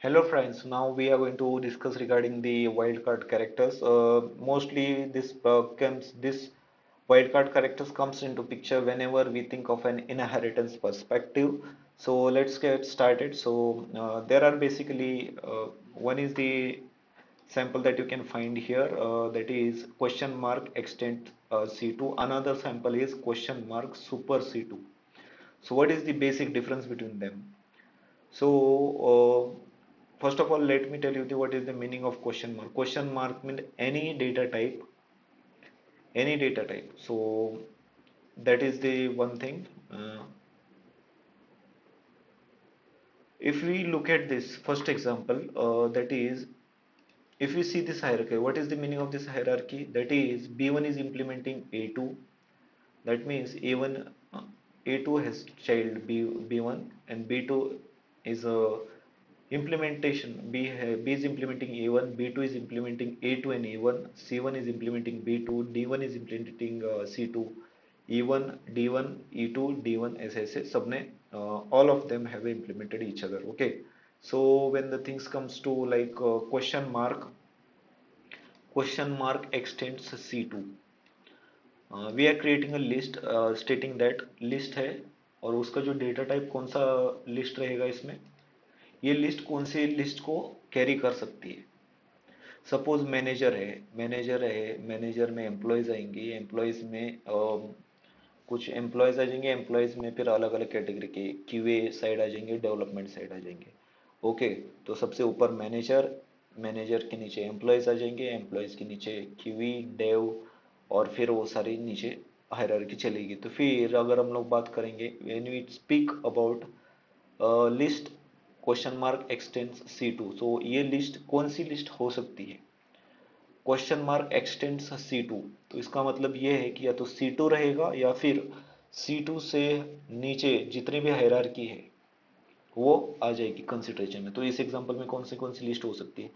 Hello friends, now we are going to discuss regarding the wildcard characters. Mostly this wildcard characters comes into picture whenever we think of an inheritance perspective. So let's get started. There are basically one is the sample that you can find here, that is question mark extent C2. Another sample is question mark super C2. So what is the basic difference between them? First of all, let me tell you what is the meaning of question mark. Question mark means any data type, any data type. So that is the one thing. If we look at this first example, that is, if we see this hierarchy, what is the meaning of this hierarchy? That is, B1 is implementing A2. That means A1, A2 has child B1, and B2 is a implementation. B is implementing A1, B2 is implementing A2 and A1, C1 is implementing B2, D1 is implementing C2, E1, D1, E2, D1, ऐसे ऐसे सबने all of them have implemented each other. Okay, so when the things comes to like question mark extends C2. We are creating a list stating that list है और उसका जो data type कौन सा list रहेगा इसमें, ये लिस्ट कौन सी लिस्ट को कैरी कर सकती है. सपोज मैनेजर में एम्प्लॉयज आएंगे, एम्प्लॉयज में कुछ एम्प्लॉयज आ जाएंगे, एम्प्लॉयज में फिर अलग अलग कैटेगरी के क्यूए साइड आ जाएंगे, डेवलपमेंट साइड आ जाएंगे. ओके, तो सबसे ऊपर मैनेजर, मैनेजर के नीचे एम्प्लॉयज आ जाएंगे, एम्प्लॉयज के नीचे क्यूई डेव, और फिर वो सारी नीचे हायरार्की चलेगी. तो फिर अगर हम लोग बात करेंगे when we speak about list question mark extends C2, तो ये लिस्ट कौन सी लिस्ट हो सकती है? क्वेश्चन मार्क एक्सटेंड्स C2, तो इसका मतलब ये है कि या तो C2 रहेगा या फिर C2 से नीचे जितनी भी हायरार्की है वो आ जाएगी कंसिडरेशन में. तो इस एग्जांपल में कौन सी लिस्ट हो सकती है?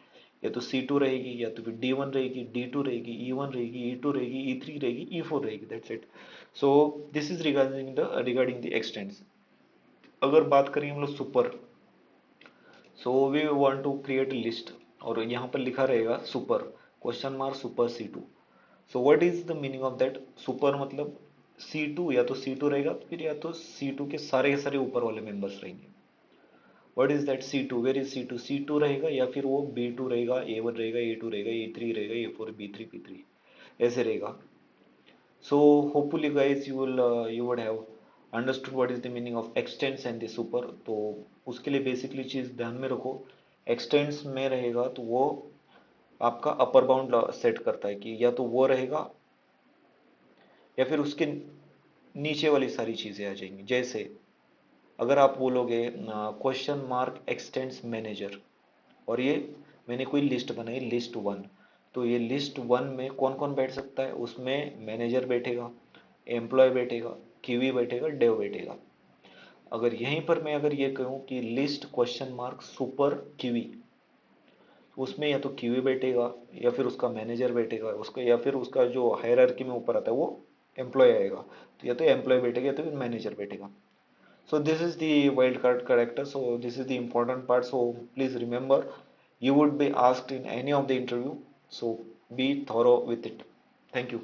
या तो C2 रहेगी, या तो फिर D1 रहेगी, D2 रहेगी, E1 रहेगी, E2 रहेगी, E3 रहेगी, E4 रहेगी. That's it. So this is regarding the extends. अगर बात करें हम लोग super, so we want to create list, और यहाँ पर लिखा रहेगा super question mark super C2. So what is the meaning of that? Super मतलब C2, या तो C2 रहेगा फिर, या तो C2 के सारे ऊपर वाले मेंबर्स रहेंगे. What is that C2? Where is C2? C2 रहेगा या फिर वो B2 रहेगा, A1 रहेगा, A2 रहेगा, A3 रहेगा, A4, B3, P3 ऐसे रहेगा. So hopefully guys you would have understood what is the meaning of extends and the super. तो उसके लिए बेसिकली चीज ध्यान में रखो, एक्सटेंड्स में रहेगा तो वो आपका अपर बाउंड सेट करता है कि या तो वो रहेगा या फिर उसके नीचे वाली सारी चीजें आ जाएंगी. जैसे अगर आप बोलोगे क्वेश्चन मार्क एक्सटेंड्स मैनेजर, और ये मैंने कोई लिस्ट बनाई लिस्ट वन, तो ये लिस्ट वन में कौन कौन बैठ सकता है? उसमें मैनेजर बैठेगा, एम्प्लॉय बैठेगा, क्यूई बैठेगा, डेव बैठेगा. अगर यहीं पर मैं अगर ये कहूँ कि list question mark super QE, उसमें या तो क्यूई बैठेगा या फिर उसका मैनेजर बैठेगा, उसका या फिर उसका जो हायरार्की में ऊपर आता है वो एम्प्लॉय आएगा, तो या तो एम्प्लॉय बैठेगा या तो फिर मैनेजर बैठेगा. So this is the wildcard character. So this is the important part. So please remember, you would be asked in any of the interview. So be thorough with it. Thank you.